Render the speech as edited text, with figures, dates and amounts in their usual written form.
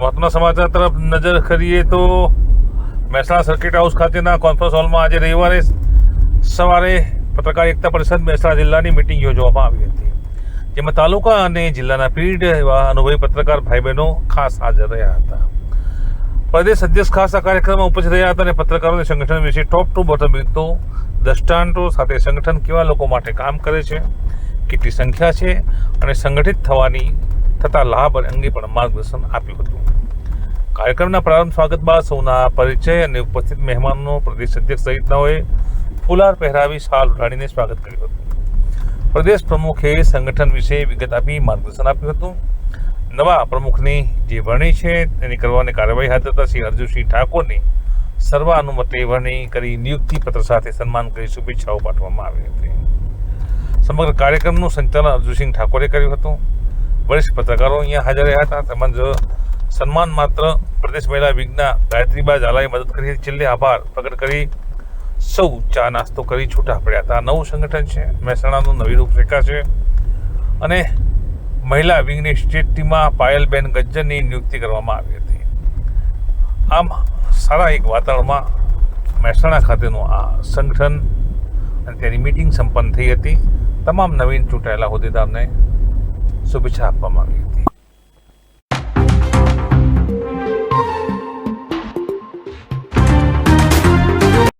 મહત્વના સમાચાર તરફ નજર કરીએ તો મહેસાણા સર્કિટ હાઉસ ખાતેના કોન્ફરન્સ હોલમાં આજે રવિવારે સવારે પત્રકાર એકતા પરિષદ મહેસાણા જિલ્લાની મિટિંગ યોજવામાં આવી હતી, જેમાં તાલુકા અને જિલ્લાના પીઢ એવા અનુભવી પત્રકાર ભાઈ બહેનો ખાસ હાજર રહ્યા હતા. પ્રદેશ અધ્યક્ષ ખાસ આ કાર્યક્રમમાં ઉપસ્થિત રહ્યા હતા અને પત્રકારોને સંગઠન વિશે ટોપ ટુ બોટમ વિગતો, દ્રષ્ટાંતો સાથે સંગઠન કેવા લોકો માટે કામ કરે છે, કેટલી સંખ્યા છે અને સંગઠિત થતા લાભ અંગે પણ માર્ગદર્શન આપ્યું હતું. કાર્યક્રમના પ્રારંભ સ્વાગત બાદ સૌના પરિચય અને ઉપસ્થિત મહેમાનોનો પ્રદેશ અધ્યક્ષ સહિતનાઓએ ફુલાર પહેરાવી શાલ ઉડાડીને સ્વાગત કર્યું હતું. પ્રદેશ પ્રમુખે સંગઠન વિશે વિગત આપી માર્ગદર્શન આપ્યું હતું. નવા પ્રમુખની જે વરણી છે તેની કરવાની કાર્યવાહી હાથ ધરતા શ્રી અર્જુનસિંહ ઠાકોરની સર્વાનુમતે વરણી કરી નિયુક્તિ પત્ર સાથે સન્માન કરી શુભેચ્છાઓ પાઠવવામાં આવી હતી. સમગ્ર કાર્યક્રમનું સંચાલન અર્જુનસિંહ ઠાકોરે કર્યું હતું. વરિષ્ઠ પત્રકારો અહીંયા હાજર રહ્યા હતા. તેમજ સન્માન માત્ર પ્રદેશ મહિલા વિજ્ઞા ગાયત્રીબા ઝાલાએ મદદ કરી. છેલ્લે આભાર પ્રગટ કરી સૌ ચા નાસ્તો કરી છૂટા પડ્યા હતા. નવું સંગઠન છે, મહેસાણાનું નવી રૂપરેખા છે અને મહિલા વિંગની સ્ટેટ ટીમમાં પાયલબેન ગજ્જરની નિયુક્તિ કરવામાં આવી હતી. આમ સારા એક વાતાવરણમાં મહેસાણા ખાતેનું આ સંગઠન અને તેની મિટિંગ સંપન્ન થઈ હતી. તમામ નવીન ચૂંટાયેલા હોદ્દેદારને શુભેચ્છા આપવામાં આવી હતી.